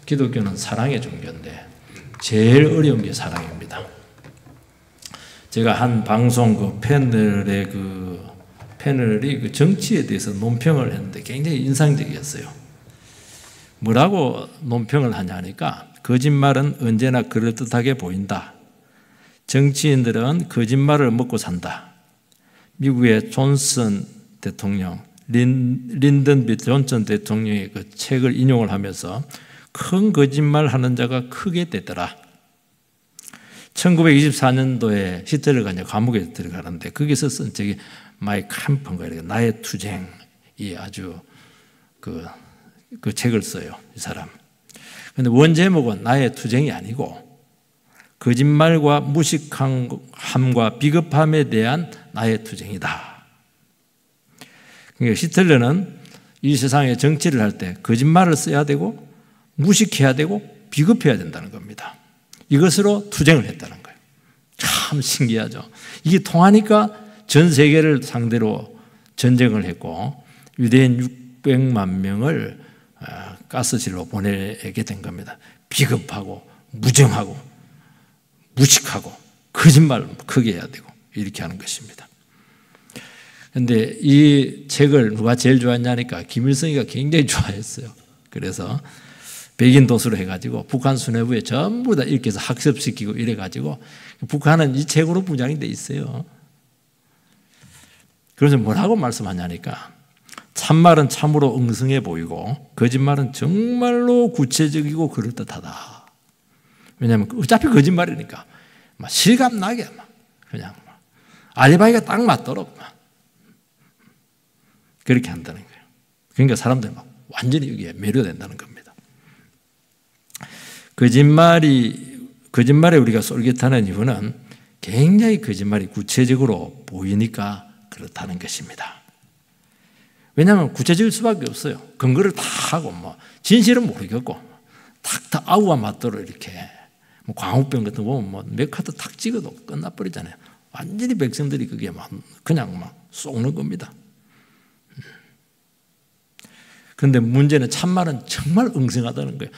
기독교는 사랑의 종교인데 제일 어려운 게 사랑입니다. 제가 한 방송 패널이 정치에 대해서 논평을 했는데 굉장히 인상적이었어요. 뭐라고 논평을 하냐니까 거짓말은 언제나 그럴듯하게 보인다. 정치인들은 거짓말을 먹고 산다. 미국의 존슨 대통령, 린던 B. 존슨 대통령의 그 책을 인용을 하면서 큰 거짓말 하는 자가 크게 되더라. 1924년도에 히틀러가 이제 감옥에 들어가는데 거기서 쓴 책이 마이 캄프인가 이렇게 나의 투쟁이 아주 그 책을 써요, 이 사람. 그런데 원제목은 나의 투쟁이 아니고 거짓말과 무식함과 비겁함에 대한 나의 투쟁이다. 그러니까 히틀러는 이 세상에 정치를 할 때 거짓말을 써야 되고 무식해야 되고 비겁해야 된다는 겁니다. 이것으로 투쟁을 했다는 거예요. 참 신기하죠. 이게 통하니까 전 세계를 상대로 전쟁을 했고 유대인 600만 명을 가스실로 보내게 된 겁니다. 비겁하고 무정하고 무식하고 거짓말 크게 해야 되고 이렇게 하는 것입니다. 그런데 이 책을 누가 제일 좋아했냐니까 김일성이가 굉장히 좋아했어요. 그래서 백인 도수로 해가지고 북한 수뇌부에 전부 다 이렇게 해서 학습시키고 이래가지고 북한은 이 책으로 분양이 돼 있어요. 그래서 뭐라고 말씀하냐니까 참말은 참으로 엉성해 보이고 거짓말은 정말로 구체적이고 그럴듯하다. 왜냐하면 어차피 거짓말이니까 막 실감나게 막 그냥 막 알리바이가 딱 맞도록 막 그렇게 한다는 거예요. 그러니까 사람들이 막 완전히 여기에 매료된다는 겁니다. 거짓말에 우리가 쏠깃하는 이유는 굉장히 거짓말이 구체적으로 보이니까 그렇다는 것입니다. 왜냐하면 구체적일 수밖에 없어요. 근거를 다 하고 뭐 진실은 모르겠고 탁 아우와 맞도록 이렇게 뭐 광우병 같은 거 보면 뭐 몇 카드 탁 찍어도 끝나버리잖아요. 완전히 백성들이 그게 막 그냥 막 쏙는 겁니다. 그런데 문제는 참말은 정말 엉성하다는 거예요.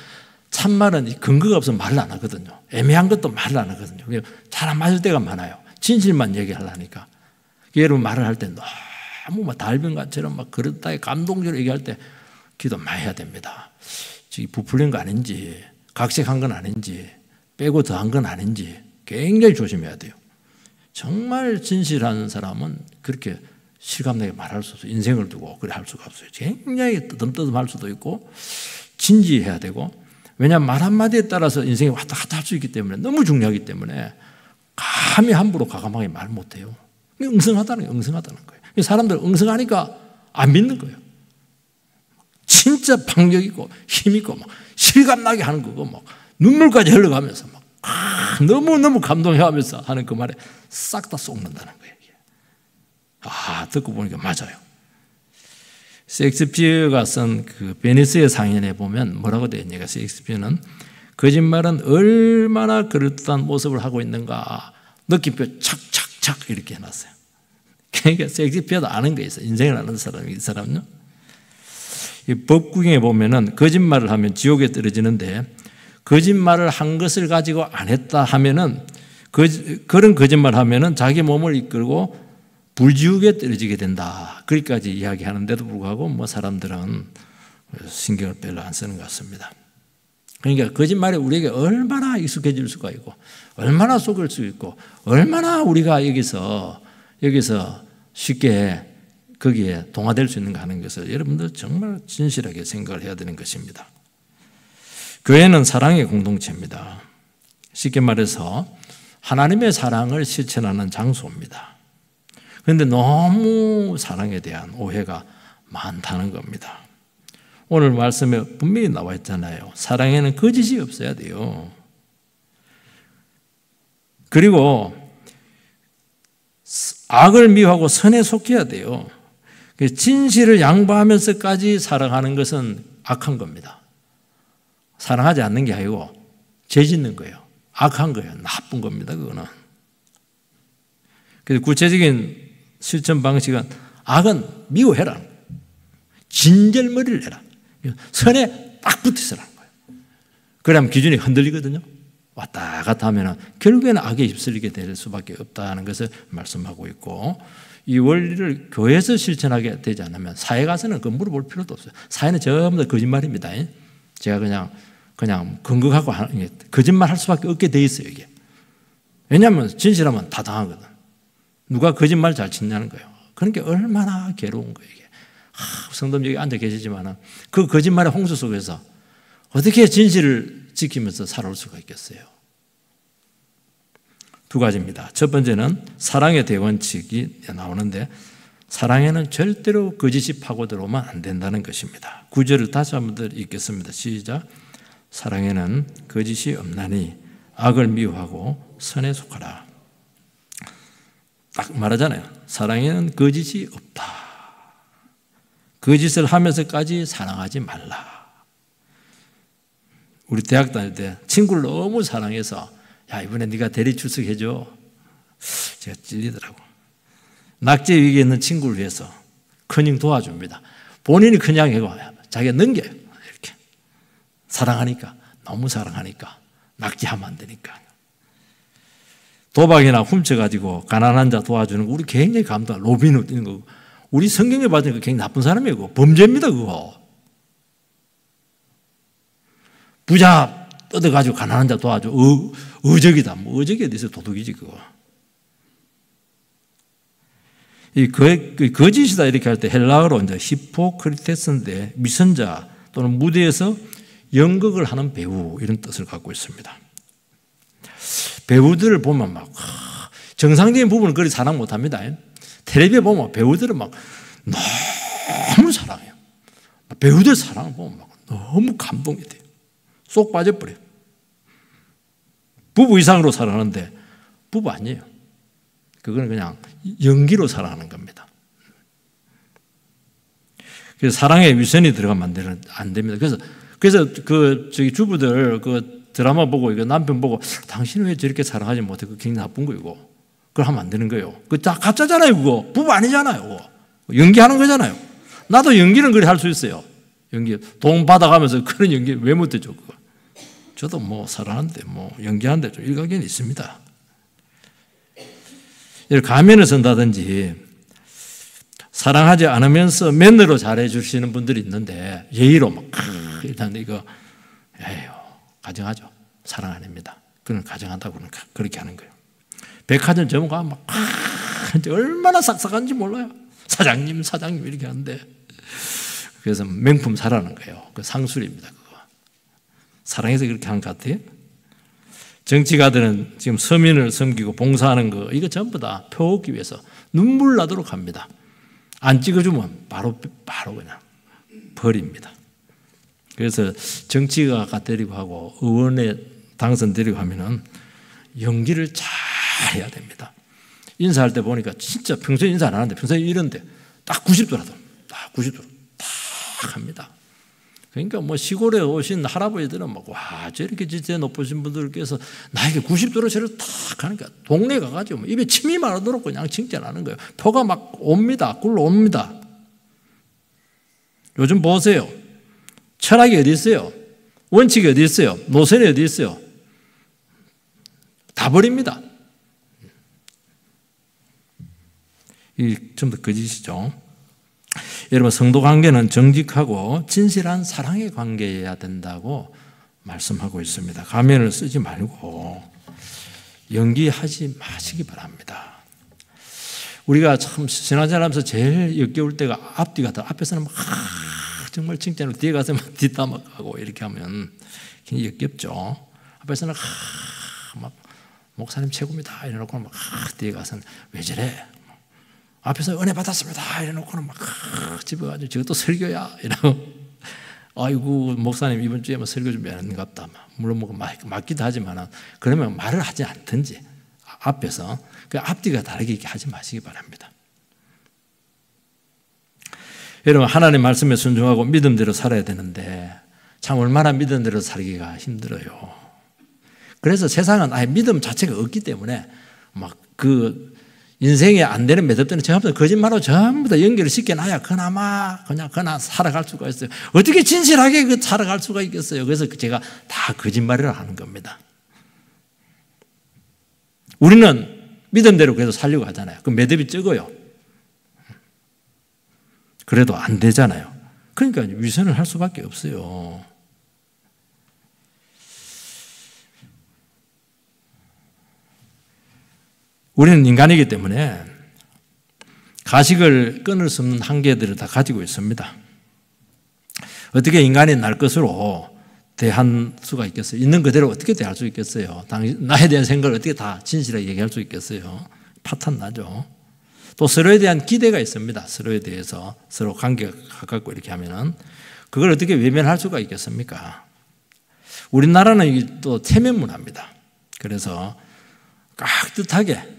참말은 근거가 없으면 말을 안 하거든요. 애매한 것도 말을 안 하거든요. 잘 안 맞을 때가 많아요. 진실만 얘기하려니까. 여러분 말을 할 때 너무 막 달변가처럼 막 그렇다 감동적으로 얘기할 때 기도 많이 해야 됩니다. 지금 부풀린 거 아닌지 각색한 건 아닌지 빼고 더한 건 아닌지 굉장히 조심해야 돼요. 정말 진실한 사람은 그렇게 실감나게 말할 수 없어요. 인생을 두고 그래 할 수가 없어요. 굉장히 뜨듬뜨듬할 수도 있고 진지해야 되고 왜냐하면 말 한마디에 따라서 인생이 왔다 갔다 할 수 있기 때문에 너무 중요하기 때문에 감히 함부로 과감하게 말 못해요. 엉성하다는 거예요. 엉성하다는 거예요. 사람들 엉성하니까 안 믿는 거예요. 진짜 박력 있고 힘 있고 막 실감나게 하는 거고 막 눈물까지 흘러가면서 막 너무너무 감동해하면서 하는 그 말에 싹 다 쏙는다는 거예요. 듣고 보니까 맞아요. 셰익스피어가 쓴 그 베니스의 상인에 보면 뭐라고 되어 있냐면 셰익스피어는 거짓말은 얼마나 그럴듯한 모습을 하고 있는가 느낌표 착착착 이렇게 해놨어요. 그러니까 셰익스피어도 아는 게 있어요. 인생을 아는 사람이 이 사람은요. 이 법국에 보면은 거짓말을 하면 지옥에 떨어지는데 거짓말을 한 것을 가지고 안 했다 하면은 그런 거짓말 하면은 자기 몸을 이끌고 불지옥에 떨어지게 된다. 거기까지 이야기하는데도 불구하고 뭐 사람들은 신경을 별로 안 쓰는 것 같습니다. 그러니까 거짓말이 우리에게 얼마나 익숙해질 수가 있고 얼마나 속을 수 있고 얼마나 우리가 여기서 쉽게 거기에 동화될 수 있는가 하는 것을 여러분들 정말 진실하게 생각을 해야 되는 것입니다. 교회는 사랑의 공동체입니다. 쉽게 말해서 하나님의 사랑을 실천하는 장소입니다. 그런데 너무 사랑에 대한 오해가 많다는 겁니다. 오늘 말씀에 분명히 나와 있잖아요. 사랑에는 거짓이 없어야 돼요. 그리고 악을 미워하고 선에 속해야 돼요. 진실을 양보하면서까지 사랑하는 것은 악한 겁니다. 사랑하지 않는 게 아니고 죄 짓는 거예요. 악한 거예요. 나쁜 겁니다. 그거는. 그래서 구체적인 실천 방식은 악은 미워해라. 진절머리를 해라. 선에 딱 붙어서라는 거예요. 그러면 기준이 흔들리거든요. 왔다 갔다 하면 결국에는 악에 휩쓸리게 될 수밖에 없다는 것을 말씀하고 있고, 이 원리를 교회에서 실천하게 되지 않으면 사회 가서는 그 물어볼 필요도 없어요. 사회는 전부 다 거짓말입니다. 제가 그냥 건강하고 거짓말 할 수밖에 없게 돼 있어요, 이게. 왜냐하면 진실하면 다 당하거든. 누가 거짓말 잘 치냐는 거예요. 그러니까 얼마나 괴로운 거예요, 이게. 성도님 여기 앉아 계시지만 그 거짓말의 홍수 속에서 어떻게 진실을 지키면서 살아올 수가 있겠어요? 두 가지입니다. 첫 번째는 사랑의 대원칙이 나오는데, 사랑에는 절대로 거짓이 파고들어오면 안 된다는 것입니다. 9절을 다시 한번 읽겠습니다. 시작. 사랑에는 거짓이 없나니 악을 미워하고 선에 속하라. 딱 말하잖아요. 사랑에는 거짓이 없다. 거짓을 하면서까지 사랑하지 말라. 우리 대학 다닐 때 친구를 너무 사랑해서 야, 이번에 네가 대리 출석해줘. 제가 찔리더라고. 낙제 위기에 있는 친구를 위해서 커녕 도와줍니다. 본인이 그냥 해고 자기가 넘겨요. 이렇게. 사랑하니까, 너무 사랑하니까. 낙제하면 안 되니까. 도박이나 훔쳐가지고 가난한 자 도와주는 거 우리 굉장히 감동. 로빈후드 이런 거. 우리 성경에 봐도 굉장히 나쁜 사람이에요. 그거. 범죄입니다, 그거. 부자 뜯어가지고 가난한 자 도와줘. 의적이다. 뭐 의적이 어디서 도둑이지, 그거. 이 거짓이다 이렇게 할 때 헬라어로 이제 히포크리테스인데 미선자 또는 무대에서 연극을 하는 배우 이런 뜻을 갖고 있습니다. 배우들을 보면 막 정상적인 부분은 그리 사랑 못합니다. 텔레비에 보면 배우들은 막 너무 사랑해요. 배우들 사랑을 보면 막 너무 감동이 돼요. 쏙 빠져버려요. 부부 이상으로 사랑하는데 부부 아니에요. 그거는 그냥 연기로 사랑하는 겁니다. 그래서 사랑에 위선이 들어가면 안 됩니다. 그래서 저기 주부들 드라마 보고 이거 남편 보고 당신은 왜 저렇게 사랑하지 못해? 그거 굉장히 나쁜 거이고. 그걸 하면 안 되는 거예요. 그거 다 가짜잖아요, 그거. 부부 아니잖아요, 그거. 연기하는 거잖아요. 나도 연기는 그리 할 수 있어요. 연기. 돈 받아가면서 그런 연기 왜 못해줘, 그거. 저도 뭐 사랑하는데, 뭐 연기하는데 좀 일가견이 있습니다. 가면을 쓴다든지 사랑하지 않으면서 맨으로 잘해 주시는 분들이 있는데 예의로 막 일단 이거 에휴 가정하죠. 사랑 아닙니다. 그건 가정한다고 그렇게 하는 거예요. 백화점 점가 막 얼마나 싹싹한지 몰라요. 사장님 이렇게 하는데 그래서 명품 사라는 거예요. 그 상술입니다. 그거 사랑해서 그렇게 한 것 같아요. 정치가들은 지금 서민을 섬기고 봉사하는 거 이거 전부 다 표 얻기 위해서 눈물 나도록 합니다. 안 찍어주면 바로 그냥 버립니다. 그래서 정치가 데리고 하고 의원에 당선되려고 하면은 연기를 잘 해야 됩니다. 인사할 때 보니까 진짜 평소에 인사 안 하는데 평소에 이런데 딱 90도라도 딱 90도 딱 합니다. 그러니까 뭐 시골에 오신 할아버지들은 막 와 저렇게 진짜 높으신 분들께서 나에게 90도로 저를 탁 하니까 동네 가가지고 뭐 입에 침이 마르도록 그냥 칭찬하는 거예요. 표가 막 옵니다. 굴러옵니다. 요즘 보세요. 철학이 어디 있어요? 원칙이 어디 있어요? 노선이 어디 있어요? 다 버립니다. 이 전부 거짓이죠. 여러분 성도 관계는 정직하고 진실한 사랑의 관계여야 된다고 말씀하고 있습니다. 가면을 쓰지 말고 연기하지 마시기 바랍니다. 우리가 참 신앙생활하면서 제일 역겨울 때가 앞뒤가 다 앞에서는 막 정말 칭찬을 뒤에 가서 막 뒷담화하고 이렇게 하면 굉장히 역겹죠. 앞에서는 막 목사님 최고입니다 이래놓고 막 뒤에 가서는 왜 저래? 앞에서 은혜 받았습니다 이래놓고는 막 집에 가지고 저것도 설교야 이러고 아이고 목사님 이번 주에 뭐 설교 준비하는 것 같다. 물론 뭐 맞기도 하지만 그러면 말을 하지 않든지 앞에서 그 앞뒤가 다르게 이렇게 하지 마시기 바랍니다. 여러분 하나님 말씀에 순종하고 믿음대로 살아야 되는데 참 얼마나 믿음대로 살기가 힘들어요. 그래서 세상은 아예 믿음 자체가 없기 때문에 막 인생에 안 되는 매듭들은 전부 다 거짓말로 전부 다 연결을 시켜놔야 그나마 살아갈 수가 있어요. 어떻게 진실하게 살아갈 수가 있겠어요? 그래서 제가 다 거짓말이라 하는 겁니다. 우리는 믿음대로 그래도 살려고 하잖아요. 그 매듭이 적어요. 그래도 안 되잖아요. 그러니까 위선을 할 수밖에 없어요. 우리는 인간이기 때문에 가식을 끊을 수 없는 한계들을 다 가지고 있습니다. 어떻게 인간이 날 것으로 대할 수가 있겠어요? 있는 그대로 어떻게 대할 수 있겠어요? 나에 대한 생각을 어떻게 다 진실하게 얘기할 수 있겠어요? 파탄 나죠. 또 서로에 대한 기대가 있습니다. 서로에 대해서 서로 관계가 가깝고 이렇게 하면은 그걸 어떻게 외면할 수가 있겠습니까? 우리나라는 또 체면 문화입니다. 그래서 깍듯하게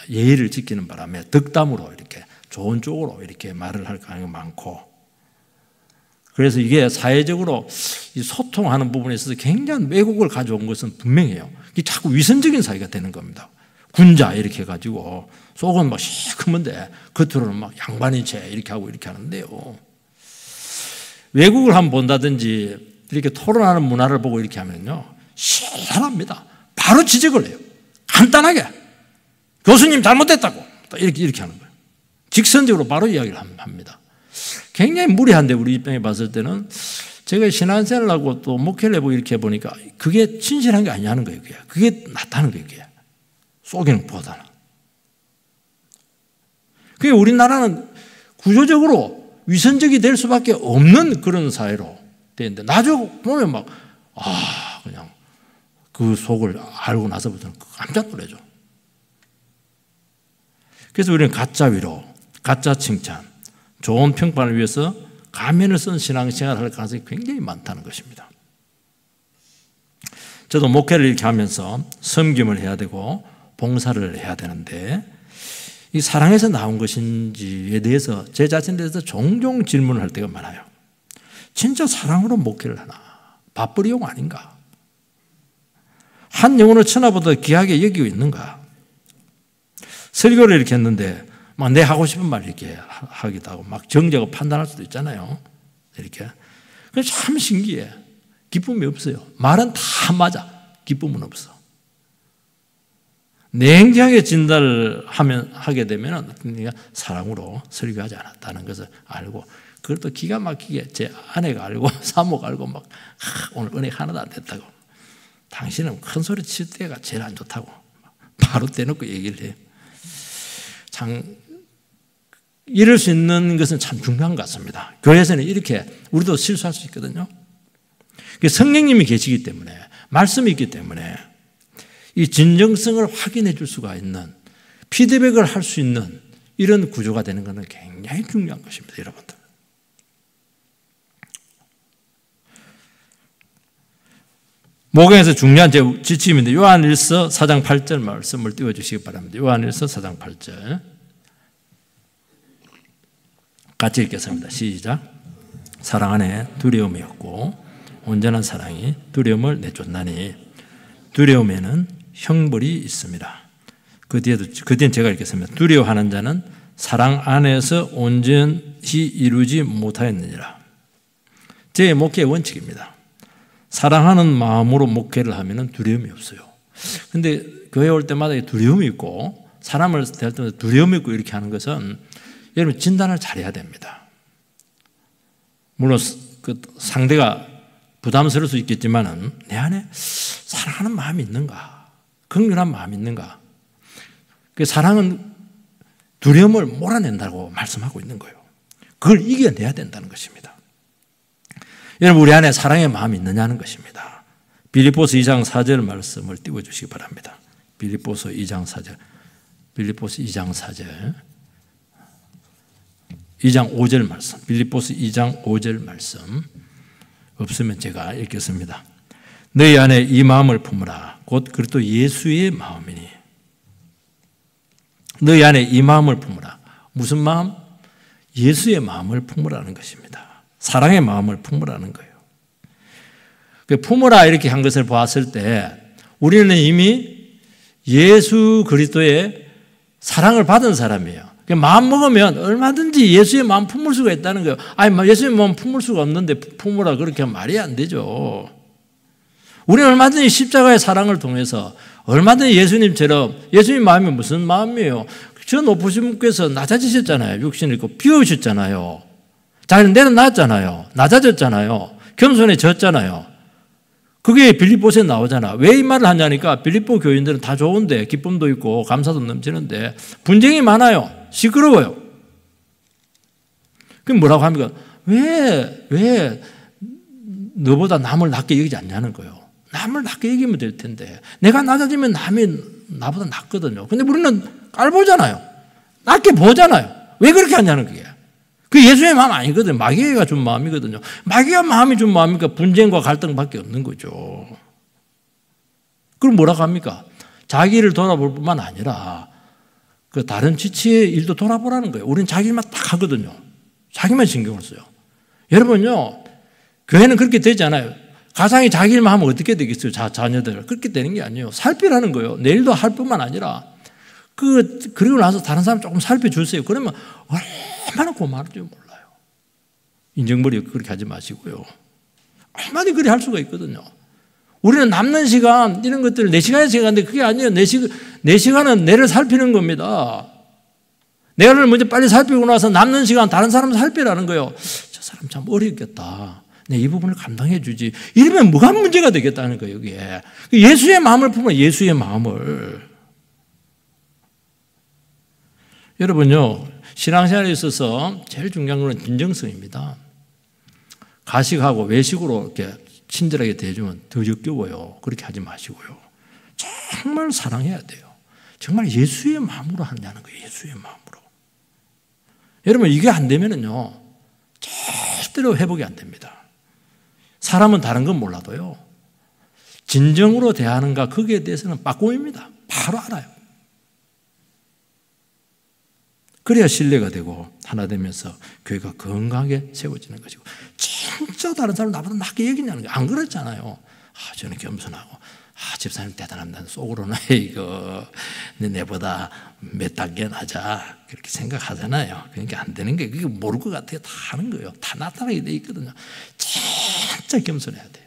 예의를 지키는 바람에 덕담으로 이렇게 좋은 쪽으로 이렇게 말을 할 가능성이 많고, 그래서 이게 사회적으로 소통하는 부분에 있어서 굉장히 왜곡을 가져온 것은 분명해요. 이게 자꾸 위선적인 사회가 되는 겁니다. 군자 이렇게 해가지고 속은 막 시커먼데 겉으로는 막 양반인 채 이렇게 하고 이렇게 하는데요. 외국을 한번 본다든지 이렇게 토론하는 문화를 보고 이렇게 하면요, 시원합니다. 바로 지적을 해요. 간단하게. 교수님 잘못됐다고. 이렇게 하는 거예요. 직선적으로 바로 이야기를 합니다. 굉장히 무리한데 우리 입장에 봤을 때는 제가 신앙생활을 하고 또 목회를 해보고 이렇게 해보니까 그게 진실한 게 아니냐는 거예요. 그게 낫다는 거예요. 그게. 속이는 것보다는. 그게 우리나라는 구조적으로 위선적이 될 수밖에 없는 그런 사회로 되는데 나중에 보면 막 그냥 그 속을 알고 나서부터는 깜짝 놀라죠. 그래서 우리는 가짜 위로, 가짜 칭찬, 좋은 평판을 위해서 가면을 쓴 신앙생활을 할 가능성이 굉장히 많다는 것입니다. 저도 목회를 이렇게 하면서 섬김을 해야 되고 봉사를 해야 되는데 이 사랑에서 나온 것인지에 대해서 제 자신에 대해서 종종 질문을 할 때가 많아요. 진짜 사랑으로 목회를 하나? 밥벌이용 아닌가? 한 영혼을 천하보다 귀하게 여기고 있는가? 설교를 이렇게 했는데 막 내 하고 싶은 말 이렇게 하기도 하고 막 정죄하고 판단할 수도 있잖아요. 이렇게. 그래서 참 신기해. 기쁨이 없어요. 말은 다 맞아. 기쁨은 없어. 냉정하게 진단을 하게 되면 네가 사랑으로 설교하지 않았다는 것을 알고, 그걸 또 기가 막히게 제 아내가 알고 사모가 알고 막 오늘 은혜가 하나도 안 됐다고. 당신은 큰 소리 칠 때가 제일 안 좋다고 바로 떼놓고 얘기를 해요. 참 이럴 수 있는 것은 참 중요한 것 같습니다. 교회에서는 이렇게 우리도 실수할 수 있거든요. 성령님이 계시기 때문에, 말씀이 있기 때문에 이 진정성을 확인해 줄 수가 있는, 피드백을 할 수 있는 이런 구조가 되는 것은 굉장히 중요한 것입니다. 여러분들. 목양에서 중요한 제 지침인데 요한일서 4장 8절 말씀을 띄워주시기 바랍니다. 요한일서 4장 8절 같이 읽겠습니다. 시작. 사랑 안에 두려움이 없고 온전한 사랑이 두려움을 내쫓나니 두려움에는 형벌이 있습니다. 그 뒤엔 제가 읽겠습니다. 두려워하는 자는 사랑 안에서 온전히 이루지 못하였느니라. 제 목회의 원칙입니다. 사랑하는 마음으로 목회를 하면 두려움이 없어요. 근데 교회 올 때마다 두려움이 있고 사람을 대할 때마다 두려움이 있고 이렇게 하는 것은 여러분 진단을 잘해야 됩니다. 물론 그 상대가 부담스러울 수 있겠지만은 내 안에 사랑하는 마음이 있는가? 긍휼한 마음이 있는가? 그 사랑은 두려움을 몰아낸다고 말씀하고 있는 거예요. 그걸 이겨내야 된다는 것입니다. 여러분 우리 안에 사랑의 마음이 있느냐는 것입니다. 빌립보서 2장 4절 말씀을 띄워주시기 바랍니다. 빌립보서 2장 4절, 빌립보서 2장 4절, 2장 5절 말씀, 빌립보서 2장 5절 말씀 없으면 제가 읽겠습니다. 너희 안에 이 마음을 품으라. 곧 그리스도 예수의 마음이니. 너희 안에 이 마음을 품으라. 무슨 마음? 예수의 마음을 품으라는 것입니다. 사랑의 마음을 품으라는 거예요. 품으라 이렇게 한 것을 보았을 때 우리는 이미 예수 그리스도의 사랑을 받은 사람이에요. 마음 먹으면 얼마든지 예수의 마음 품을 수가 있다는 거예요. 아니, 예수의 마음 품을 수가 없는데 품으라 그렇게 하면 말이 안 되죠. 우리는 얼마든지 십자가의 사랑을 통해서 얼마든지 예수님처럼, 예수님 마음이 무슨 마음이에요? 저 높으신 분께서 낮아지셨잖아요. 육신을 입고 비우셨잖아요. 자기는 내려놨잖아요. 낮아졌잖아요. 겸손해졌잖아요. 그게 빌립보서에 나오잖아. 왜 이 말을 하냐니까 빌립보 교인들은 다 좋은데 기쁨도 있고 감사도 넘치는데 분쟁이 많아요. 시끄러워요. 그럼 뭐라고 합니까? 왜 너보다 남을 낮게 여기지 않냐는 거예요. 남을 낮게 여기면 될 텐데 내가 낮아지면 남이 나보다 낮거든요. 근데 우리는 깔보잖아요. 낮게 보잖아요. 왜 그렇게 하냐는 거예요. 그 예수의 마음 아니거든요. 마귀가 준 마음이거든요. 마귀가 마음이 준 마음이니까 분쟁과 갈등밖에 없는 거죠. 그럼 뭐라고 합니까? 자기를 돌아볼 뿐만 아니라 그 다른 지체의 일도 돌아보라는 거예요. 우리는 자기만 딱 하거든요. 자기만 신경을 써요. 여러분요, 교회는 그렇게 되지 않아요. 가장이 자기 일만 하면 어떻게 되겠어요? 자녀들. 그렇게 되는 게 아니에요. 살피라는 거예요. 내 일도 할 뿐만 아니라 그리고 나서 다른 사람 조금 살펴주세요. 그러면 얼마나 고마운지 몰라요. 인정머리 그렇게 하지 마시고요. 얼마나 그리 할 수가 있거든요. 우리는 남는 시간 이런 것들 4시간의 시간인데 그게 아니에요. 4시간은 내를 살피는 겁니다. 내를 먼저 빨리 살피고 나서 남는 시간 다른 사람 살피라는 거예요. 저 사람 참 어렵겠다. 내 이 부분을 감당해 주지. 이러면 뭐가 문제가 되겠다는 거예요. 여기에. 예수의 마음을 품어. 예수의 마음을. 여러분요, 신앙생활에 있어서 제일 중요한 것은 진정성입니다. 가식하고 외식으로 이렇게 친절하게 대해주면 더 역겨워요. 그렇게 하지 마시고요. 정말 사랑해야 돼요. 정말 예수의 마음으로 하냐는 거예요. 예수의 마음으로. 여러분, 이게 안 되면은요, 절대로 회복이 안 됩니다. 사람은 다른 건 몰라도요, 진정으로 대하는가 거기에 대해서는 빠꿈입니다. 바로 알아요. 그래야 신뢰가 되고 하나 되면서 교회가 건강하게 세워지는 것이고, 진짜 다른 사람 나보다 낮게 여기냐는 게 안 그렇잖아요. 저는 겸손하고, 집사님 대단합니다. 속으로는 이거 내보다 몇 단계 낮아 그렇게 생각하잖아요. 그러니까 안 되는 게, 그게 모를 것 같아요. 다 하는 거예요. 다 나타나게 돼 있거든요. 진짜 겸손해야 돼요.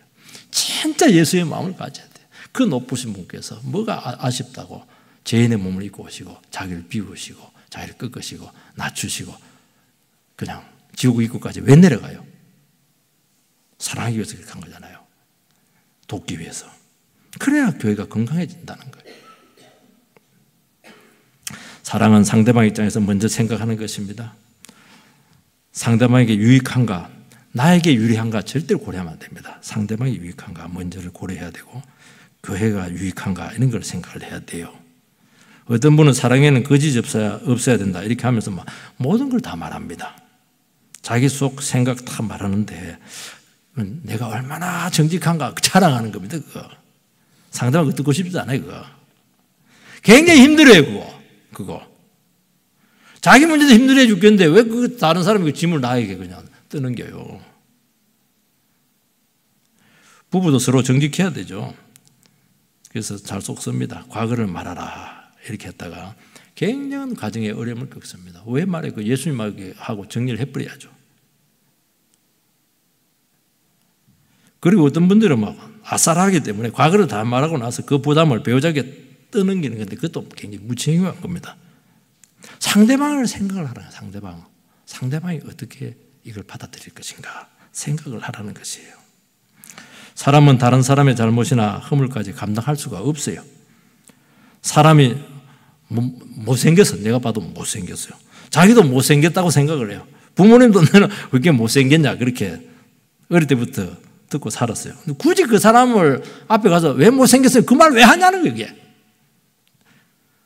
진짜 예수의 마음을 가져야 돼요. 그 높으신 분께서 뭐가 아쉽다고 죄인의 몸을 입고 오시고 자기를 비우시고 자기를 꺾으시고 낮추시고 그냥 지옥 입구까지 왜 내려가요? 사랑하기 위해서 그렇게 한 거잖아요. 돕기 위해서. 그래야 교회가 건강해진다는 거예요. 사랑은 상대방 입장에서 먼저 생각하는 것입니다. 상대방에게 유익한가, 나에게 유리한가 절대로 고려하면 안 됩니다. 상대방이 유익한가 먼저를 고려해야 되고, 교회가 유익한가 이런 걸 생각을 해야 돼요. 어떤 분은 사랑에는 거짓이 없어야 된다 이렇게 하면서 막 모든 걸 다 말합니다. 자기 속 생각 다 말하는데 내가 얼마나 정직한가 자랑하는 겁니다. 그거. 상대방 그거 듣고 싶지 않아요. 그거. 굉장히 힘들어요. 그거. 자기 문제도 힘들어 죽겠는데 왜 그 다른 사람이 그 짐을 나에게 그냥 떠넘겨요. 부부도 서로 정직해야 되죠. 그래서 잘 속습니다. 과거를 말하라 이렇게 했다가 굉장한 가정의 어려움을 겪습니다. 왜 말해? 그 예수님하고 하고 정리를 해버려야죠. 그리고 어떤 분들은 막 아싸라하기 때문에 과거를 다 말하고 나서 그 부담을 배우자에게 떠넘기는 건데 그것도 굉장히 무책임한 겁니다. 상대방을 생각을 하라는 거예요. 상대방이 어떻게 이걸 받아들일 것인가 생각을 하라는 것이에요. 사람은 다른 사람의 잘못이나 허물까지 감당할 수가 없어요. 사람이 못생겨서, 내가 봐도 못생겼어요. 자기도 못생겼다고 생각을 해요. 부모님도 너는 왜 이렇게 못생겼냐 그렇게 어릴 때부터 듣고 살았어요. 굳이 그 사람을 앞에 가서 왜 못생겼어요? 그 말 왜 하냐는 거예요. 이게.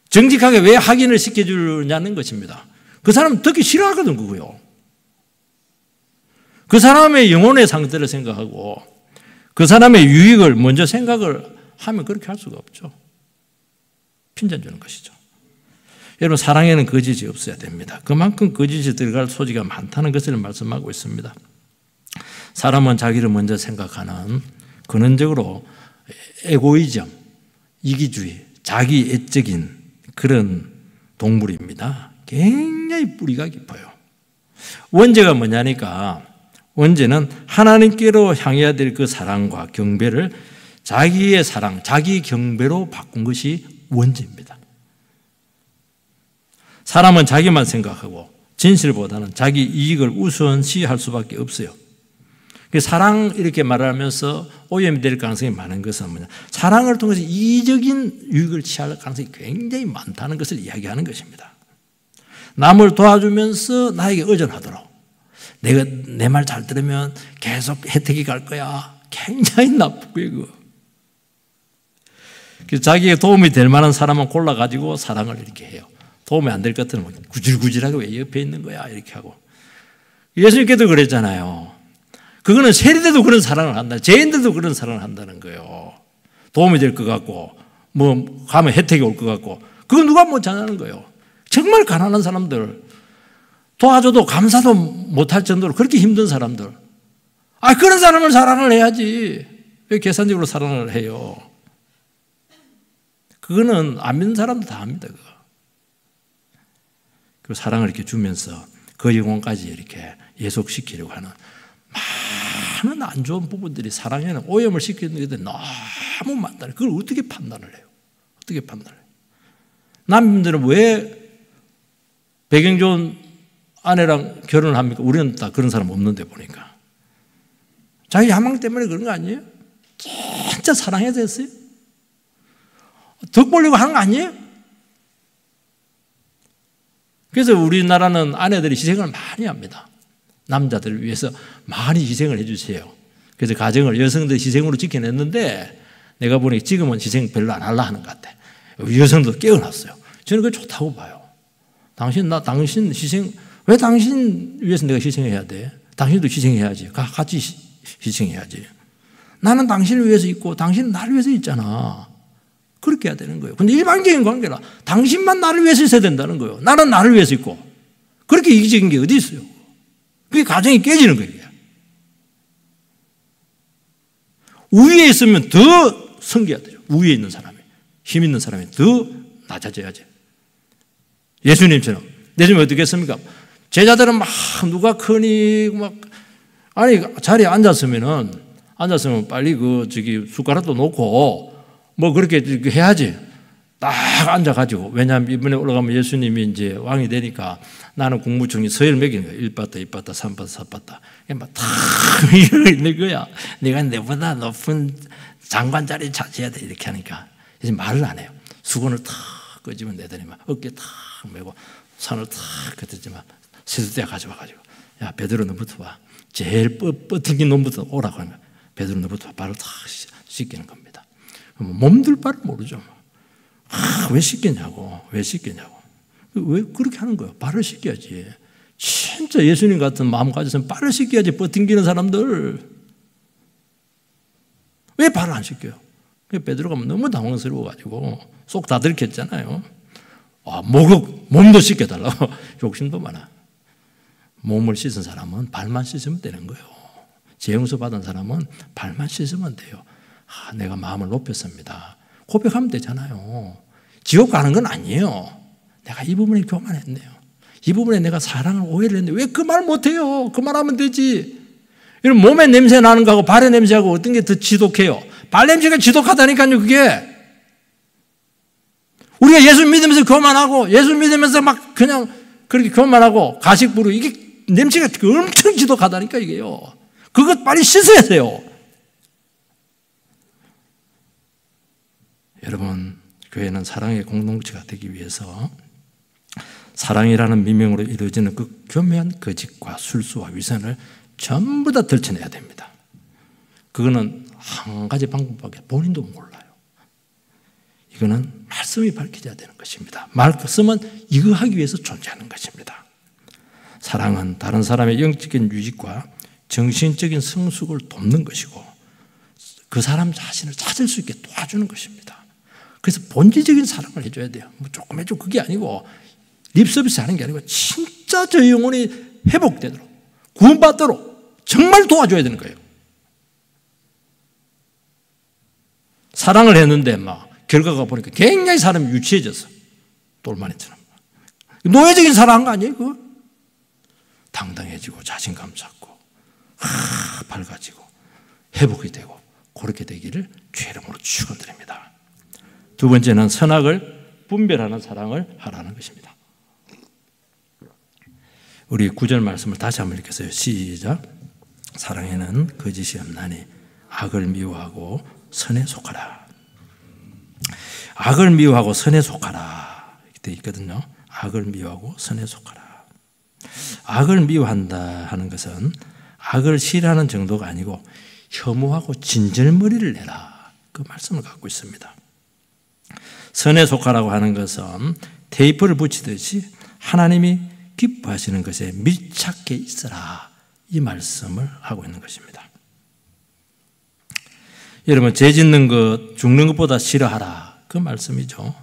정직하게 왜 확인을 시켜주냐는 것입니다. 그 사람은 듣기 싫어하거든 그거요. 그 사람의 영혼의 상태를 생각하고 그 사람의 유익을 먼저 생각을 하면 그렇게 할 수가 없죠. 핀잔 주는 것이죠. 여러분, 사랑에는 거짓이 없어야 됩니다. 그만큼 거짓이 들어갈 소지가 많다는 것을 말씀하고 있습니다. 사람은 자기를 먼저 생각하는 근원적으로 에고이즘, 이기주의, 자기 애적인 그런 동물입니다. 굉장히 뿌리가 깊어요. 원죄가 뭐냐니까 원죄는 하나님께로 향해야 될 그 사랑과 경배를 자기의 사랑, 자기 경배로 바꾼 것이 원죄입니다. 사람은 자기만 생각하고 진실보다는 자기 이익을 우선시할 수밖에 없어요. 사랑 이렇게 말하면서 오염이 될 가능성이 많은 것은 뭐냐? 사랑을 통해서 이적인 유익을 취할 가능성이 굉장히 많다는 것을 이야기하는 것입니다. 남을 도와주면서 나에게 의존하도록 내가 내 말 잘 들으면 계속 혜택이 갈 거야. 굉장히 나쁘고요. 그래서 자기에게 도움이 될 만한 사람만 골라가지고 사랑을 이렇게 해요. 도움이 안 될 것 같으면 구질구질하게 왜 옆에 있는 거야 이렇게 하고. 예수님께도 그랬잖아요. 그거는 세리들도 그런 사랑을 한다. 죄인들도 그런 사랑을 한다는 거예요. 도움이 될 것 같고 뭐 가면 혜택이 올 것 같고 그거 누가 못 잘하는 거예요. 정말 가난한 사람들 도와줘도 감사도 못할 정도로 그렇게 힘든 사람들 그런 사람을 사랑을 해야지 왜 계산적으로 사랑을 해요. 그거는 안 믿는 사람도 다 합니다. 그거. 그리고 사랑을 이렇게 주면서 그 영혼까지 이렇게 예속시키려고 하는 많은 안 좋은 부분들이 사랑에는 오염을 시키는 것들이 너무 많다. 그걸 어떻게 판단을 해요? 어떻게 판단을 해요? 남편들은 왜 배경 좋은 아내랑 결혼을 합니까? 우리는 다 그런 사람 없는데 보니까. 자기 야망 때문에 그런 거 아니에요? 진짜 사랑해서 했어요? 덕 보려고 하는 거 아니에요? 그래서 우리나라는 아내들이 희생을 많이 합니다. 남자들을 위해서 많이 희생을 해주세요. 그래서 가정을 여성들 희생으로 지켜냈는데 내가 보니 지금은 희생 별로 안 하려 하는 것 같아. 여성도 깨어났어요. 저는 그거 좋다고 봐요. 당신 희생, 왜 당신 위해서 내가 희생해야 돼? 당신도 희생해야지. 같이 희생해야지. 나는 당신을 위해서 있고 당신은 나를 위해서 있잖아. 그렇게 해야 되는 거예요. 근데 일반적인 관계라 당신만 나를 위해서 있어야 된다는 거예요. 나는 나를 위해서 있고. 그렇게 이기적인 게 어디 있어요? 그게 가정이 깨지는 거예요. 우위에 있으면 더 섬겨야 돼요. 우위에 있는 사람이. 힘 있는 사람이 더 낮아져야지. 예수님처럼. 예수님이 어떻게 했습니까? 제자들은 막 누가 크니 자리에 앉았으면 빨리 숟가락도 놓고 뭐 그렇게 해야지. 딱 앉아가지고. 왜냐하면 이번에 올라가면 예수님이 이제 왕이 되니까 나는 국무총리 서열 매기는 거야. 1바타, 2바타, 3바타, 4바타. 막 탁 이러고 있는 거야. 네가 내보다 높은 장관 자리 차지해야 돼. 이렇게 하니까. 이제 말을 안 해요. 수건을 탁 끄집어 내더니 막 어깨 탁 메고 산을 탁 걷더니만 세수대 가져와가지고 야 베드로 너부터 와. 제일 뻗팅긴 놈부터 오라고 하면 베드로 너부터 발을 탁 씻기는 겁니다. 몸둘 바를 모르죠. 왜 씻겠냐고. 왜 그렇게 하는 거예요? 발을 씻겨야지. 진짜 예수님 같은 마음 가졌으면 발을 씻겨야지. 뻗팅기는 사람들 왜 발을 안 씻겨요? 베드로가 너무 당황스러워가지고 쏙 다 들켰잖아요. 몸도 씻겨달라고. 욕심도 많아. 몸을 씻은 사람은 발만 씻으면 되는 거예요. 재용서 받은 사람은 발만 씻으면 돼요. 내가 마음을 높였습니다. 고백하면 되잖아요. 지옥 가는 건 아니에요. 내가 이 부분에 교만했네요. 이 부분에 내가 사랑을 오해를 했는데 왜 그 말 못해요? 그 말하면 되지. 이런 몸에 냄새 나는 거하고 발의 냄새하고 어떤 게 더 지독해요? 발 냄새가 지독하다니까요. 그게 우리가 예수 믿으면서 교만하고 예수 믿으면서 막 그냥 그렇게 교만하고 가식 부르고 이게 냄새가 엄청 지독하다니까 이게요. 그것 빨리 씻어야 돼요. 여러분, 교회는 사랑의 공동체가 되기 위해서 사랑이라는 미명으로 이루어지는 그 교묘한 거짓과 술수와 위선을 전부 다 들춰내야 됩니다. 그거는 한 가지 방법밖에 본인도 몰라요. 이거는 말씀이 밝혀져야 되는 것입니다. 말씀은 이거 하기 위해서 존재하는 것입니다. 사랑은 다른 사람의 영적인 유익과 정신적인 성숙을 돕는 것이고 그 사람 자신을 찾을 수 있게 도와주는 것입니다. 그래서 본질적인 사랑을 해줘야 돼요. 뭐 조금 해주고 그게 아니고 립서비스 하는 게 아니고 진짜 저 영혼이 회복되도록 구원받도록 정말 도와줘야 되는 거예요. 사랑을 했는데 막 결과가 보니까 굉장히 사람이 유치해졌어. 똘마니처럼. 노예적인 사랑한 거 아니에요? 그거? 당당해지고 자신감 잡고 밝아지고 회복이 되고 그렇게 되기를 주의 이름으로 축원드립니다. 두 번째는 선악을 분별하는 사랑을 하라는 것입니다. 우리 9절 말씀을 다시 한번 읽겠어요. 시작. 사랑에는 거짓이 없나니 악을 미워하고 선에 속하라. 악을 미워하고 선에 속하라 이렇게 되어 있거든요. 악을 미워하고 선에 속하라. 악을 미워한다 하는 것은 악을 싫어하는 정도가 아니고 혐오하고 진절머리를 내라 그 말씀을 갖고 있습니다. 선에 속하라고 하는 것은 테이프를 붙이듯이 하나님이 기뻐하시는 것에 밀착해 있어라 이 말씀을 하고 있는 것입니다. 여러분 죄 짓는 것 죽는 것보다 싫어하라 그 말씀이죠.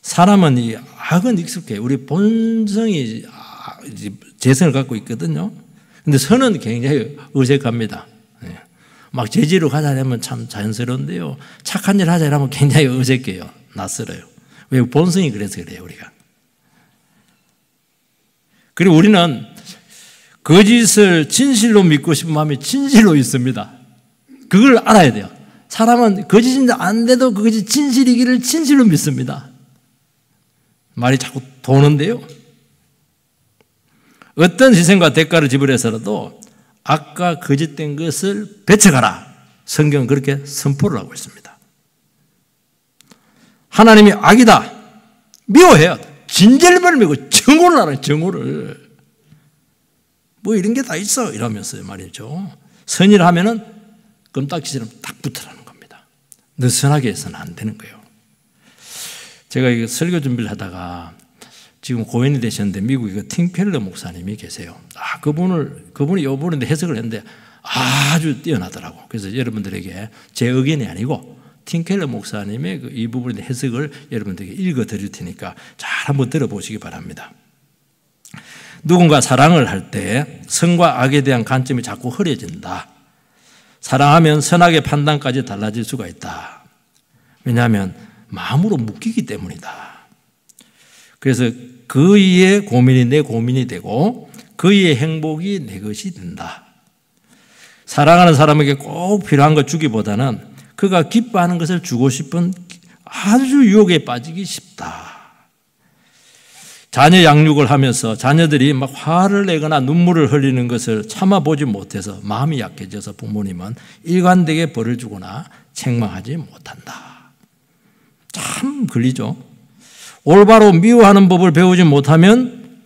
사람은 이 악은 익숙해 우리 본성이 죄성을 갖고 있거든요. 근데 선은 굉장히 어색합니다. 막 죄지로 가자 하면 참 자연스러운데요. 착한 일 하자 하면 굉장히 어색해요. 낯설어요. 왜? 본성이 그래서 그래요, 우리가. 그리고 우리는 거짓을 진실로 믿고 싶은 마음이 진실로 있습니다. 그걸 알아야 돼요. 사람은 거짓인데 안 돼도 그것이 진실이기를 진실로 믿습니다. 말이 자꾸 도는데요. 어떤 희생과 대가를 지불해서라도 악과 거짓된 것을 배척하라. 성경은 그렇게 선포를 하고 있습니다. 하나님이 악이다. 미워해요. 진절머리를 메고 정오를 하라. 정오를. 뭐 이런 게 다 있어. 이러면서 말이죠. 선의를 하면은 껌딱지처럼 딱 붙으라는 겁니다. 느슨하게 해서는 안 되는 거예요. 제가 이거 설교 준비를 하다가 지금 고인이 되셨는데 미국에 팅켈러 목사님이 계세요. 그분이 이번에 해석을 했는데 아주 뛰어나더라고. 그래서 여러분들에게 제 의견이 아니고 팅켈러 목사님의 이 부분의 해석을 여러분들에게 읽어 드릴 테니까 잘 한번 들어보시기 바랍니다. 누군가 사랑을 할 때 선과 악에 대한 관점이 자꾸 흐려진다. 사랑하면 선악의 판단까지 달라질 수가 있다. 왜냐하면 마음으로 묶이기 때문이다. 그래서 그이의 고민이 내 고민이 되고 그이의 행복이 내 것이 된다. 사랑하는 사람에게 꼭 필요한 것 주기보다는 그가 기뻐하는 것을 주고 싶은 아주 유혹에 빠지기 쉽다. 자녀 양육을 하면서 자녀들이 막 화를 내거나 눈물을 흘리는 것을 참아보지 못해서 마음이 약해져서 부모님은 일관되게 벌을 주거나 책망하지 못한다. 참 걸리죠. 올바로 미워하는 법을 배우지 못하면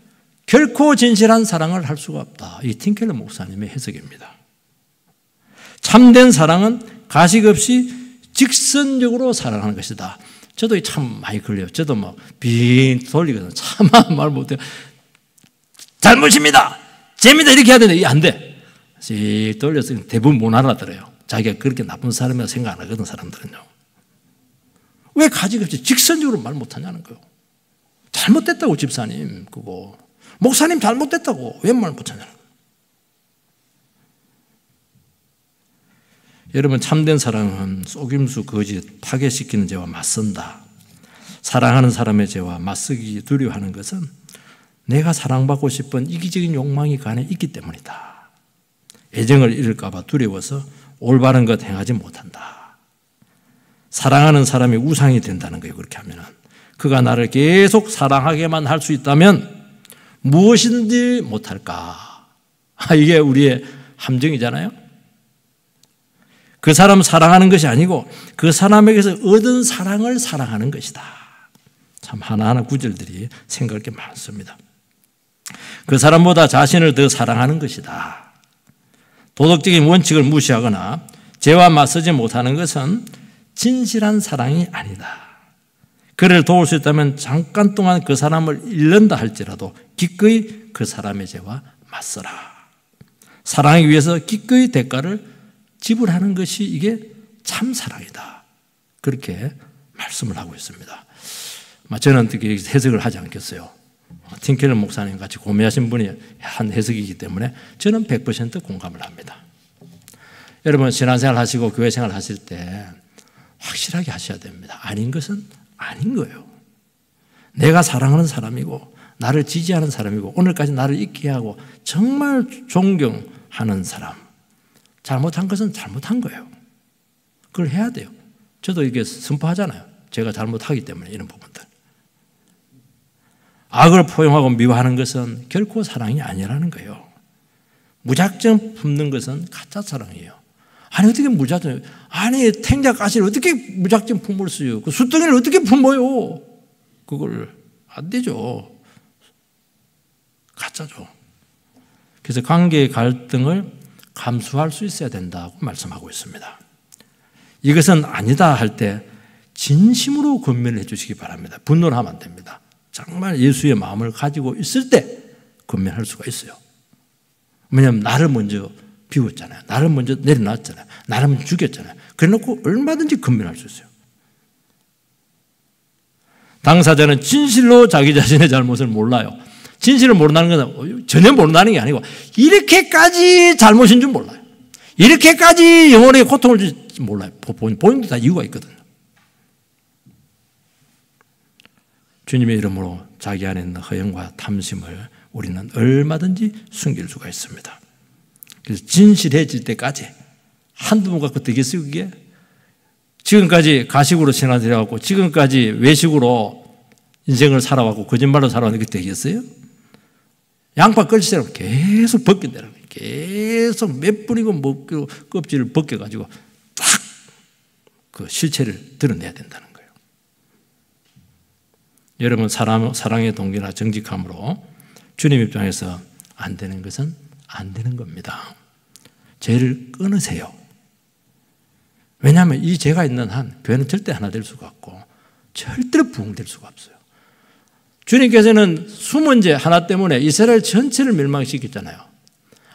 결코 진실한 사랑을 할 수가 없다. 이 팅켈러 목사님의 해석입니다. 참된 사랑은 가식 없이 직선적으로 사랑하는 것이다. 저도 참 많이 걸려요. 저도 막 빙 돌리거든요. 참 말 못해요. 잘못입니다. 죄입니다. 이렇게 해야 되는데 이게 안 돼. 씩 돌려서 대부분 못 알아들어요. 자기가 그렇게 나쁜 사람이라고 생각 안 하거든, 사람들은요. 왜 가식 없이 직선적으로 말 못하냐는 거예요. 잘못됐다고 집사님 그거. 목사님 잘못됐다고 왜 말 못하냐는 거예요. 여러분 참된 사랑은 속임수, 거짓, 파괴시키는 죄와 맞선다. 사랑하는 사람의 죄와 맞서기 두려워하는 것은 내가 사랑받고 싶은 이기적인 욕망이 그 안에 있기 때문이다. 애정을 잃을까 봐 두려워서 올바른 것 행하지 못한다. 사랑하는 사람이 우상이 된다는 거예요. 그렇게 하면은. 그가 나를 계속 사랑하게만 할 수 있다면 무엇인지 못할까? 이게 우리의 함정이잖아요. 그 사람 사랑하는 것이 아니고 그 사람에게서 얻은 사랑을 사랑하는 것이다. 참 하나하나 구절들이 생각할 게 많습니다. 그 사람보다 자신을 더 사랑하는 것이다. 도덕적인 원칙을 무시하거나 죄와 맞서지 못하는 것은 진실한 사랑이 아니다. 그를 도울 수 있다면 잠깐 동안 그 사람을 잃는다 할지라도 기꺼이 그 사람의 죄와 맞서라. 사랑하기 위해서 기꺼이 대가를 지불하는 것이 이게 참 사랑이다. 그렇게 말씀을 하고 있습니다. 저는 특히 해석을 하지 않겠어요. 팅켈러 목사님 같이 고매하신 분이 한 해석이기 때문에 저는 100% 공감을 합니다. 여러분 신앙생활 하시고 교회생활 하실 때 확실하게 하셔야 됩니다. 아닌 것은 아닌 거예요. 내가 사랑하는 사람이고 나를 지지하는 사람이고 오늘까지 나를 있게 하고 정말 존경하는 사람. 잘못한 것은 잘못한 거예요. 그걸 해야 돼요. 저도 이게 선포하잖아요. 제가 잘못하기 때문에 이런 부분들. 악을 포용하고 미워하는 것은 결코 사랑이 아니라는 거예요. 무작정 품는 것은 가짜 사랑이에요. 아니 어떻게 무작정, 아니 탱자가시를 어떻게 무작정 품을 수요? 그 숫덩이를 어떻게 품어요? 그걸 안 되죠. 가짜죠. 그래서 관계의 갈등을 감수할 수 있어야 된다고 말씀하고 있습니다. 이것은 아니다 할 때 진심으로 권면을 해 주시기 바랍니다. 분노를 하면 안 됩니다. 정말 예수의 마음을 가지고 있을 때 권면할 수가 있어요. 왜냐하면 나를 먼저 비웠잖아요. 나를 먼저 내려놨잖아요. 나를 먼저 죽였잖아요. 그래놓고 얼마든지 권면할 수 있어요. 당사자는 진실로 자기 자신의 잘못을 몰라요. 진실을 모른다는 것은 전혀 모른다는 게 아니고 이렇게까지 잘못인 줄 몰라요. 이렇게까지 영혼에게 고통을 줄지 몰라요. 본인도 다 이유가 있거든요. 주님의 이름으로 자기 안에 있는 허영과 탐심을 우리는 얼마든지 숨길 수가 있습니다. 그래서 진실해질 때까지 한두 번 갖고 되겠어요, 그게? 지금까지 가식으로 신앙생활해왔고 지금까지 외식으로 인생을 살아왔고 거짓말로 살아왔는데 그게 되겠어요? 양파 껍질을 계속 벗긴다는 거예요. 계속 몇 분이고 몇 킬로 껍질을 벗겨가지고 딱 그 실체를 드러내야 된다는 거예요. 여러분 사랑의 동기나 정직함으로 주님 입장에서 안 되는 것은 안 되는 겁니다. 죄를 끊으세요. 왜냐하면 이 죄가 있는 한 교회는 절대 하나 될 수가 없고 절대로 부흥될 수가 없어요. 주님께서는 숨은 죄 하나 때문에 이스라엘 전체를 멸망시켰잖아요.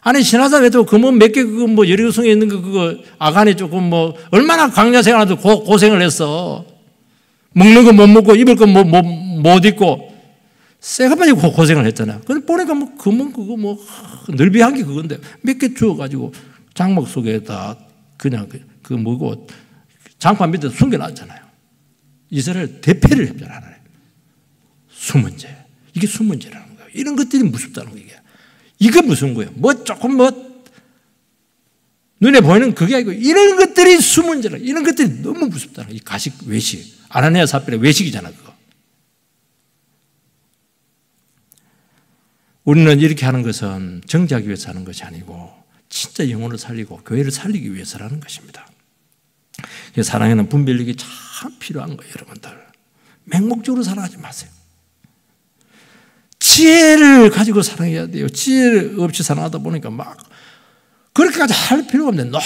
아니 신하사회도 그 뭐 몇 개 그거 뭐 여리고성에 있는 거 그거 아간이 조금 뭐 얼마나 광야 생활도 고생을 했어. 먹는 거 못 먹고 입을 거 못 입고 쇠가빠지 고생을 했잖아요. 근데 보니까 뭐 금은 그거 뭐 넓이한 게 그건데 몇 개 주워가지고 장막 속에다 그냥 그 뭐고 장판 밑에 숨겨놨잖아요. 이스라엘 대패를 했잖아요. 숨은 죄. 이게 숨은 죄라는 거예요. 이런 것들이 무섭다는 거예요. 이게 무서운 거예요. 뭐 조금 뭐 눈에 보이는 그게 아니고 이런 것들이 숨은 죄라. 이런 것들이 너무 무섭다는 거예요. 이 가식 외식. 아나니아 삽비라 외식이잖아 그거. 우리는 이렇게 하는 것은 정죄하기 위해서 하는 것이 아니고 진짜 영혼을 살리고 교회를 살리기 위해서라는 것입니다. 사랑에는 분별력이 참 필요한 거예요. 여러분들. 맹목적으로 사랑하지 마세요. 지혜를 가지고 사랑해야 돼요. 지혜 없이 사랑하다 보니까 막 그렇게까지 할 필요가 없는데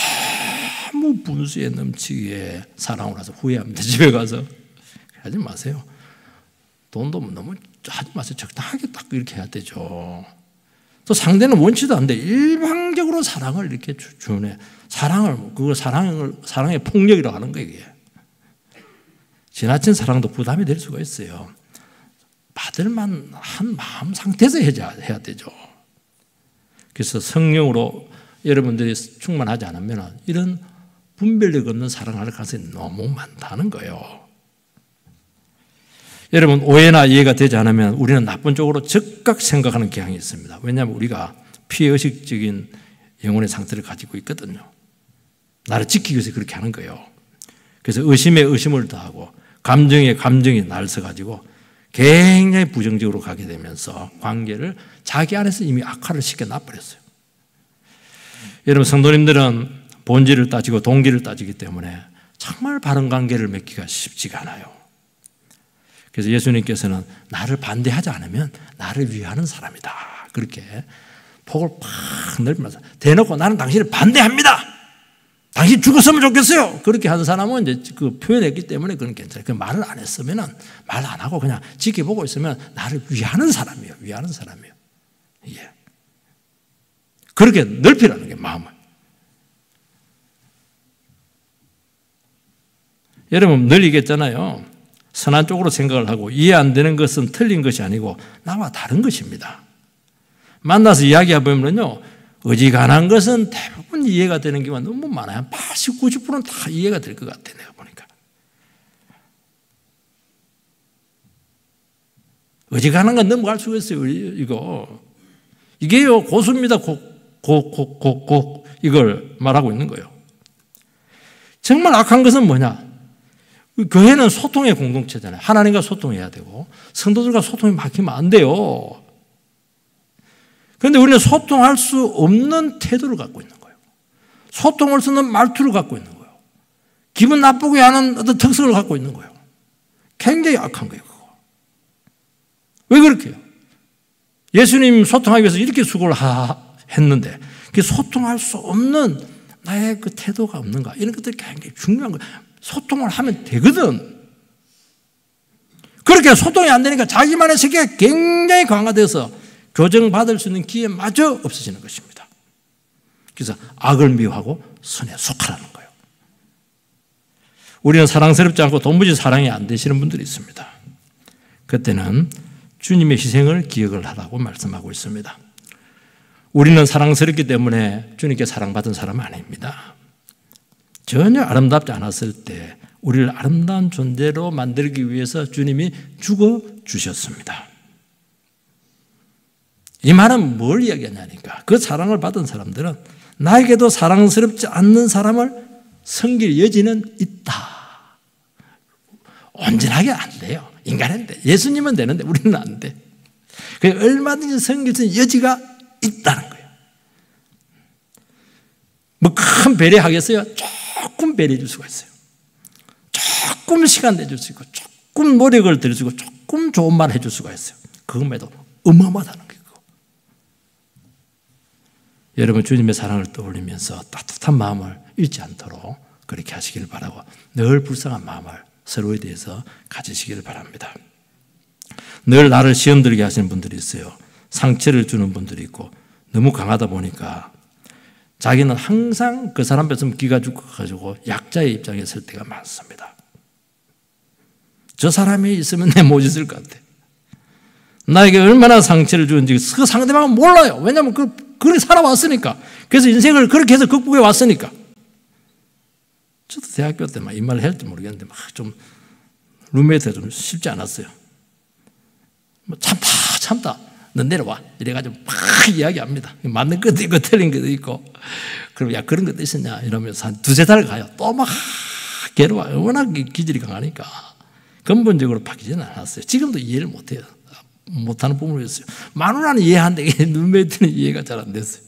너무 분수에 넘치게 사랑을 해서 후회합니다. 집에 가서. 하지 마세요. 돈도 너무 하지 마세요. 적당하게 딱 이렇게 해야 되죠. 또 상대는 원치도 않는데 일방적으로 사랑을 이렇게 주네. 그걸 사랑의 폭력이라고 하는 거예요. 이게. 지나친 사랑도 부담이 될 수가 있어요. 받을만 한 마음 상태에서 해야 되죠. 그래서 성령으로 여러분들이 충만하지 않으면 이런 분별력 없는 사랑할 가능성이 너무 많다는 거예요. 여러분 오해나 이해가 되지 않으면 우리는 나쁜 쪽으로 즉각 생각하는 경향이 있습니다. 왜냐하면 우리가 피의식적인 영혼의 상태를 가지고 있거든요. 나를 지키기 위해서 그렇게 하는 거예요. 그래서 의심에 의심을 더하고 감정에 감정이 날서가지고 굉장히 부정적으로 가게 되면서 관계를 자기 안에서 이미 악화를 시켜놔버렸어요. 여러분 성도님들은 본질을 따지고 동기를 따지기 때문에 정말 바른 관계를 맺기가 쉽지가 않아요. 그래서 예수님께서는 나를 반대하지 않으면 나를 위하는 사람이다. 그렇게 폭을 팍 넓히면서 대놓고 나는 당신을 반대합니다. 당신 죽었으면 좋겠어요. 그렇게 하는 사람은 이제 그 표현했기 때문에 그건 괜찮아요. 그 말을 안 했으면은 말 안 하고 그냥 지켜보고 있으면 나를 위하는 사람이에요. 위하는 사람이에요. 예. 그렇게 넓히라는 게 마음을. 여러분 늘 얘기했잖아요. 선한 쪽으로 생각을 하고 이해 안 되는 것은 틀린 것이 아니고 나와 다른 것입니다. 만나서 이야기해보면요. 어지간한 것은 대부분 이해가 되는 경우가 너무 많아요. 한 80, 90%는 다 이해가 될 것 같아요. 내가 보니까. 어지간한 건 넘어갈 수가 있어요. 이게요, 고수입니다. 이걸 말하고 있는 거예요. 정말 악한 것은 뭐냐? 교회는 소통의 공동체잖아요. 하나님과 소통해야 되고 성도들과 소통이 막히면 안 돼요. 그런데 우리는 소통할 수 없는 태도를 갖고 있는 거예요. 소통할 수 없는 말투를 갖고 있는 거예요. 기분 나쁘게 하는 어떤 특성을 갖고 있는 거예요. 굉장히 악한 거예요. 그거. 왜 그렇게 해요? 예수님 소통하기 위해서 이렇게 수고를 했는데 소통할 수 없는 나의 그 태도가 없는가, 이런 것들이 굉장히 중요한 거예요. 소통을 하면 되거든. 그렇게 소통이 안 되니까 자기만의 세계가 굉장히 강화되어서 교정받을 수 있는 기회마저 없어지는 것입니다. 그래서 악을 미워하고 선에 속하라는 거예요. 우리는 사랑스럽지 않고 도무지 사랑이 안 되시는 분들이 있습니다. 그때는 주님의 희생을 기억을 하라고 말씀하고 있습니다. 우리는 사랑스럽기 때문에 주님께 사랑받은 사람은 아닙니다. 전혀 아름답지 않았을 때 우리를 아름다운 존재로 만들기 위해서 주님이 죽어주셨습니다. 이 말은 뭘 이야기하냐니까, 그 사랑을 받은 사람들은 나에게도 사랑스럽지 않는 사람을 섬길 여지는 있다. 온전하게 안 돼요. 인간인데. 예수님은 되는데 우리는 안 돼. 얼마든지 섬길 수 있는 여지가 있다는 거예요. 뭐 큰 배려하겠어요? 조금 배려해 줄 수가 있어요. 조금 시간 내줄 수 있고, 조금 노력을 들일 수 있고, 조금 좋은 말 해줄 수가 있어요. 그것에도 어마어마하다는 거예요. 여러분, 주님의 사랑을 떠올리면서 따뜻한 마음을 잃지 않도록 그렇게 하시길 바라고, 늘 불쌍한 마음을 서로에 대해서 가지시기를 바랍니다. 늘 나를 시험 들게 하시는 분들이 있어요. 상처를 주는 분들이 있고, 너무 강하다 보니까 자기는 항상 그 사람 뺏으면 기가 죽어가지고 약자의 입장에 설 때가 많습니다. 저 사람이 있으면 내 못 있을 것 같아. 나에게 얼마나 상처를 주는지 그 상대방은 몰라요. 왜냐하면 그렇게 살아왔으니까. 그래서 인생을 그렇게 해서 극복해 왔으니까. 저도 대학교 때 막 이 말을 할지 모르겠는데 막 좀 룸메이트가 좀 쉽지 않았어요. 뭐 참다. 너 내려와. 이래가지고 막 이야기합니다. 맞는 것도 있고 틀린 것도 있고. 그럼 야, 그런 것도 있었냐? 이러면서 한 2-3달 가요. 또 막 괴로워요. 워낙 기질이 강하니까. 근본적으로 바뀌지는 않았어요. 지금도 이해를 못해요. 못하는 부분이 있어요. 마누라는 이해하는데 룸메이트는 이해가 잘 안 됐어요.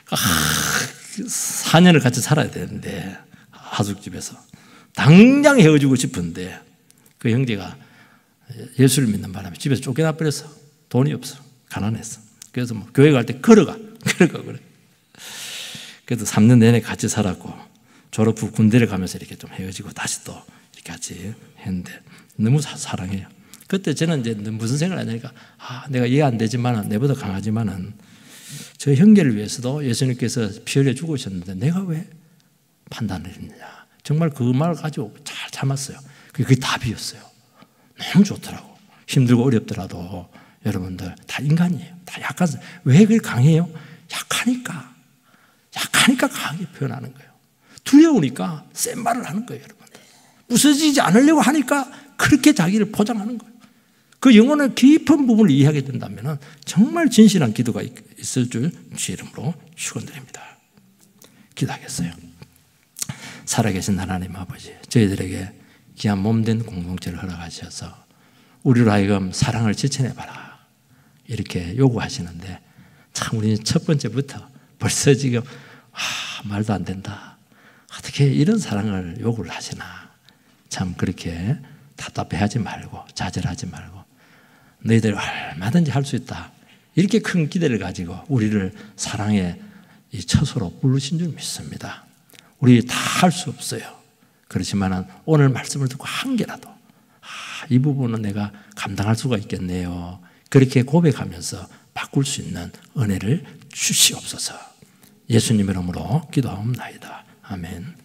4년을 같이 살아야 되는데, 하숙집에서 당장 헤어지고 싶은데 그 형제가 예수를 믿는 바람에 집에서 쫓겨나 버렸어. 돈이 없어. 가난했어. 그래서 뭐 교회 갈 때 걸어가. 그래. 그래도 3년 내내 같이 살았고, 졸업 후 군대를 가면서 이렇게 좀 헤어지고 다시 또 이렇게 같이 했는데 너무 사랑해요. 그때 저는 이제 무슨 생각을 하냐니까, 내가 이해 안 되지만은, 내보다 강하지만은 저 형제를 위해서도 예수님께서 피 흘려 죽으셨는데 내가 왜 판단을 했느냐. 정말 그 말을 가지고 잘 참았어요. 그게 답이었어요. 너무 좋더라고. 힘들고 어렵더라도 여러분들 다 인간이에요. 다 약한, 왜 그렇게 강해요? 약하니까 강하게 표현하는 거예요. 두려우니까 센 말을 하는 거예요, 여러분들. 부서지지 않으려고 하니까 그렇게 자기를 포장하는 거예요. 그 영혼의 깊은 부분을 이해하게 된다면 정말 진실한 기도가 있을 줄 주의 이름으로 축원드립니다. 기도하겠어요. 살아계신 하나님 아버지, 저희들에게 귀한 몸된 공동체를 허락하셔서 우리로 하여금 사랑을 실천해봐라 이렇게 요구하시는데, 참 우리는 첫 번째부터 벌써 지금 말도 안 된다. 어떻게 이런 사랑을 요구를 하시나. 참 그렇게 답답해하지 말고 좌절하지 말고 너희들 얼마든지 할 수 있다. 이렇게 큰 기대를 가지고 우리를 사랑의 이 처소로 부르신 줄 믿습니다. 우리 다 할 수 없어요. 그렇지만 오늘 말씀을 듣고 한 개라도 이 부분은 내가 감당할 수가 있겠네요. 그렇게 고백하면서 바꿀 수 있는 은혜를 주시옵소서. 예수님 이름으로 기도하옵나이다. 아멘.